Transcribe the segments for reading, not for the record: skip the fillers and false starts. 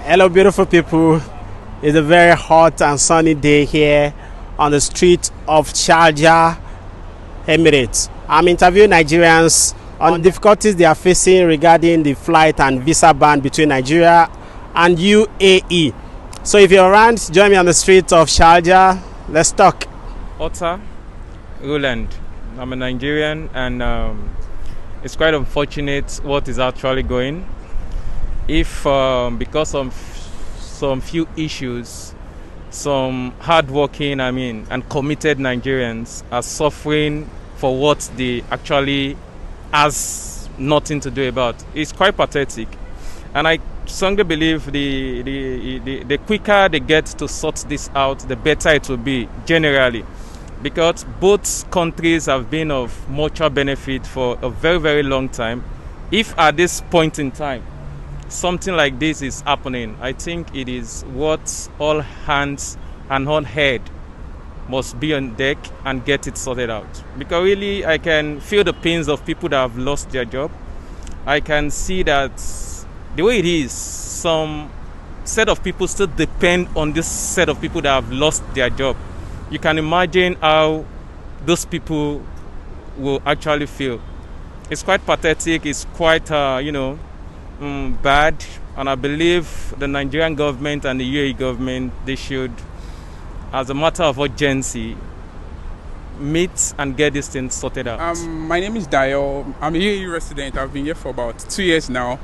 Hello, beautiful people. It's a very hot and sunny day here on the street of Sharjah, Emirates. I'm interviewing Nigerians on difficulties they are facing regarding the flight and visa ban between Nigeria and UAE. So if you're around, join me on the street of Sharjah. Let's talk. Otta Roland. I'm a Nigerian, and it's quite unfortunate what is actually going. If because of some few issues, some hardworking, and committed Nigerians are suffering for what they actually has nothing to do about. It's quite pathetic, and I strongly believe the quicker they get to sort this out, the better it will be generally, because both countries have been of mutual benefit for a very, very long time. If at this point in time something like this is happening, I think it is what all hands and all head must be on deck and get it sorted out. Because really, I can feel the pains of people that have lost their job. I can see that the way it is, some set of people still depend on this set of people that have lost their job. You can imagine how those people will actually feel. It's quite pathetic. It's quite, bad. And I believe the Nigerian government and the UAE government, they should, as a matter of urgency, meet and get this thing sorted out. My name is Dayo. I'm a UAE resident. I've been here for about 2 years now.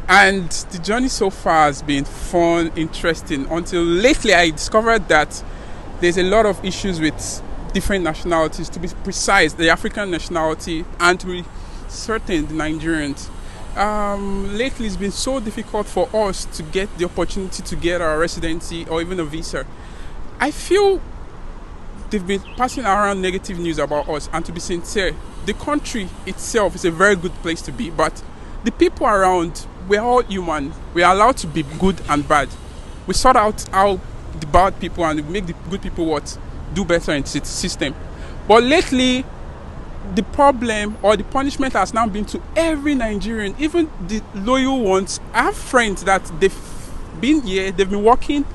And the journey so far has been fun, interesting, until lately I discovered that there's a lot of issues with different nationalities, to be precise, the African nationality, and to be certain, the Nigerians. Lately it's been so difficult for us to get the opportunity to get our residency or even a visa. I feel they've been passing around negative news about us, and to be sincere, the country itself is a very good place to be, but the people around, we're all human. We are allowed to be good and bad. We sort out how the bad people and make the good people do better in the system. But lately, the problem or the punishment has now been to every Nigerian, even the loyal ones. I have friends that they've been here, they've been working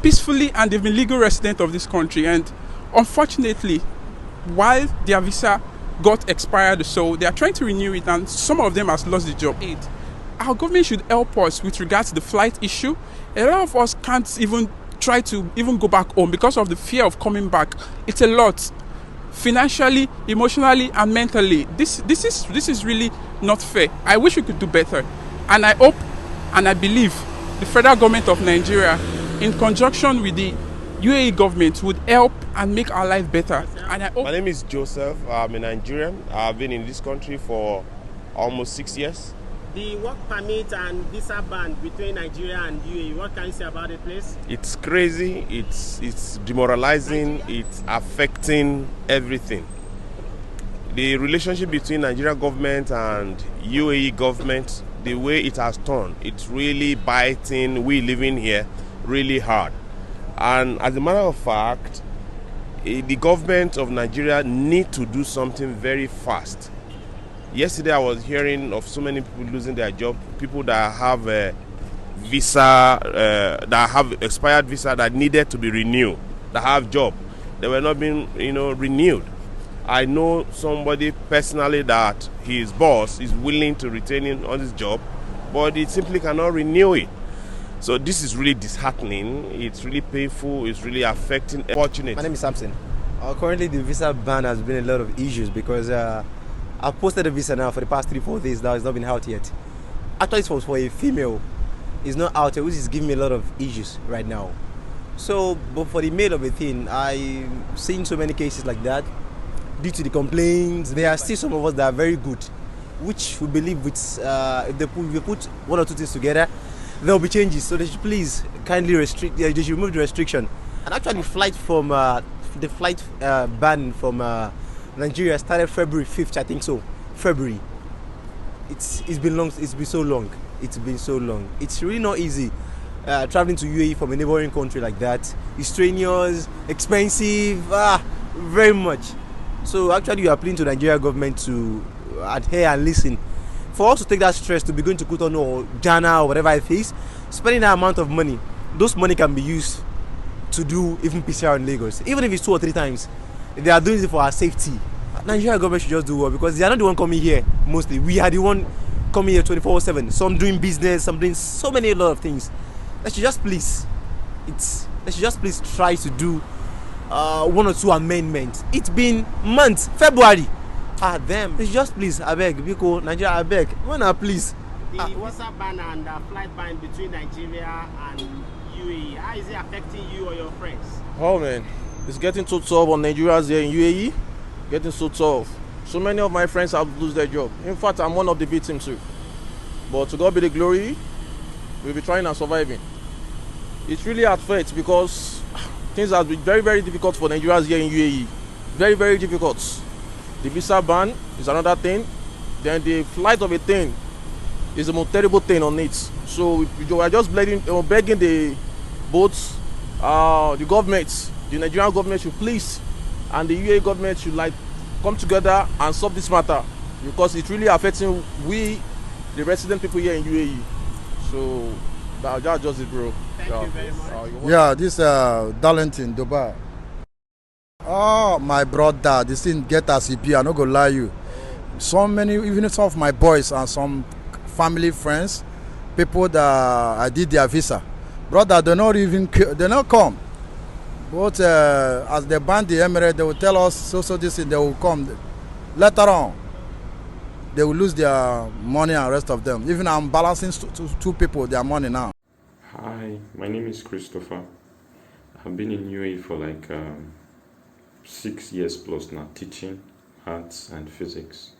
peacefully, and they've been legal resident of this country. And unfortunately, while their visa got expired, so they are trying to renew it, and some of them has lost the job. Our government should help us with regards to the flight issue. A lot of us can't even try to even go back home because of the fear of coming back. It's a lot, financially, emotionally, and mentally. This is really not fair. I wish we could do better, and I hope and I believe the federal government of Nigeria, in conjunction with the UAE government, would help and make our life better. And I hope. My name is Joseph. I'm a Nigerian. I've been in this country for almost 6 years. The work permit and visa ban between Nigeria and UAE, what can you say about it, please? It's crazy, it's demoralizing, it's affecting everything. The relationship between Nigeria government and UAE government, the way it has turned, it's really biting we living here really hard. And as a matter of fact, the government of Nigeria need to do something very fast. Yesterday I was hearing of so many people losing their job, people that have a visa, that have expired visa that needed to be renewed, that have job. They were not being, renewed. I know somebody personally that his boss is willing to retain him on his job, but he simply cannot renew it. So this is really disheartening. It's really painful. It's really affecting. Fortunate. My name is Samson. Currently, the visa ban has been a lot of issues because I've posted a visa now for the past 3-4 days now. It's not been out yet. Actually, it was for a female. It's not out yet, which is giving me a lot of issues right now. So, but for the male of a thing, I've seen so many cases like that. Due to the complaints, there are still some of us that are very good, which we believe with if we put one or two things together, there will be changes. So they should please kindly restrict. They should remove the restriction. And actually, the flight ban from Nigeria started February 5th, I think so. February. It's been long. It's been so long. It's been so long. It's really not easy traveling to UAE from a neighboring country like that. It's strenuous, expensive, very much. So actually, we are appealing to the Nigeria government to adhere and listen. For us to take that stress to be going to Cotonou or Ghana or whatever it is, spending that amount of money, those money can be used to do even PCR in Lagos. Even if it's 2 or 3 times, they are doing it for our safety. Nigeria government should just do well, because they are not the one coming here mostly. We are the one coming here 24/7. Some doing business, some doing so many a lot of things. They should just please try to do 1 or 2 amendments. It's been months, February. Them. They should just please, I beg, because Nigeria, I beg. Wanna please. The visa ban and flight ban between Nigeria and UAE, how is it affecting you or your friends? Oh man, it's getting so tough on Nigerians here in UAE. Getting so tough. So many of my friends have lost their job. In fact, I'm one of the victims too. But to God be the glory, we'll be trying and surviving. It's really at fate, because things have been very, very difficult for Nigerians here in UAE. Very, very difficult. The visa ban is another thing. Then the flight of a thing is the most terrible thing on it. So we are just begging the both the government, the Nigerian government should please, and the UAE government should come together and solve this matter, because it's really affecting the resident people here in UAE. So that's just it, bro. Thank you very much. Yeah, this Darlington, Dubai. Oh, my brother, this thing get as it be. I'm not gonna lie you. So many, even some of my boys and some family friends, people that I did their visa, brother, they not come. But as they ban the Emirates, they will tell us so this thing, they will come. Later on, they will lose their money and rest of them. Even I'm balancing 2 people their money now. Hi, my name is Christopher. I've been in UAE for 6 years plus now, teaching arts and physics.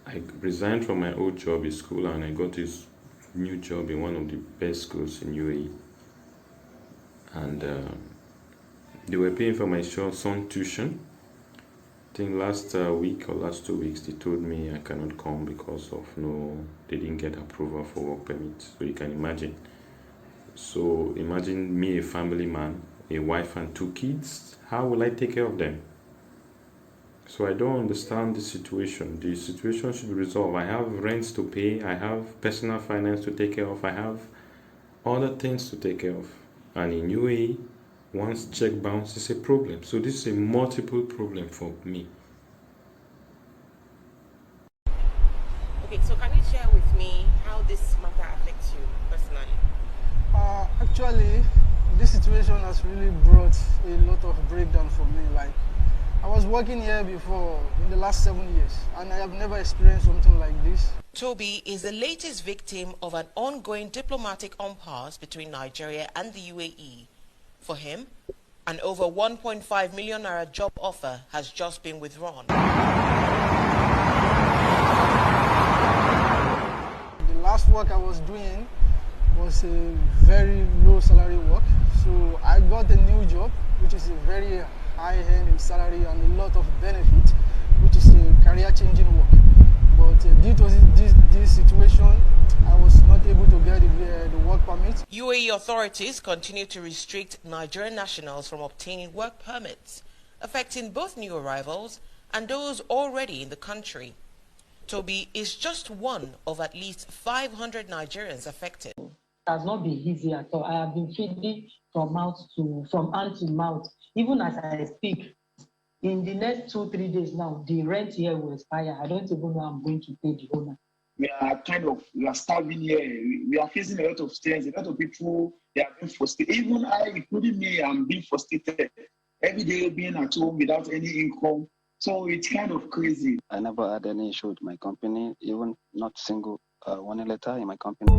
I resigned from my old job in school and I got this new job in one of the best schools in UAE. And they were paying for my son tuition. I think last week or last 2 weeks they told me I cannot come because of they didn't get approval for work permit. So you can imagine. So imagine me, a family man, a wife and 2 kids. How will I take care of them? So I don't understand the situation. The situation should be resolved. I have rents to pay. I have personal finance to take care of. I have other things to take care of. And in UAE, once check bounce is a problem. So this is a multiple problem for me. Okay, so can you share with me how this matter affects you personally? Actually, this situation has really brought a lot of breakdown for me. I was working here before in the last 7 years, and I have never experienced something like this. Toby is the latest victim of an ongoing diplomatic impasse between Nigeria and the UAE. For him, an over 1.5 million naira job offer has just been withdrawn. The last work I was doing was a very low salary work, so I got a new job, which is a very high-end salary and a lot of benefits, which is a career-changing work. But due to this situation, I was not able to get the work permit. UAE authorities continue to restrict Nigerian nationals from obtaining work permits, affecting both new arrivals and those already in the country. Toby is just one of at least 500 Nigerians affected. It has not been easy at all. I have been feeding from hand to mouth. Even as I speak, in the next 2-3 days now, the rent here will expire. I don't even know how I'm going to pay the owner. We are starving here. We are facing a lot of strains. A lot of people, they are being frustrated. Even I, including me, I'm being frustrated. Every day being at home without any income. So it's kind of crazy. I never had any issue with my company, even not single one letter in my company.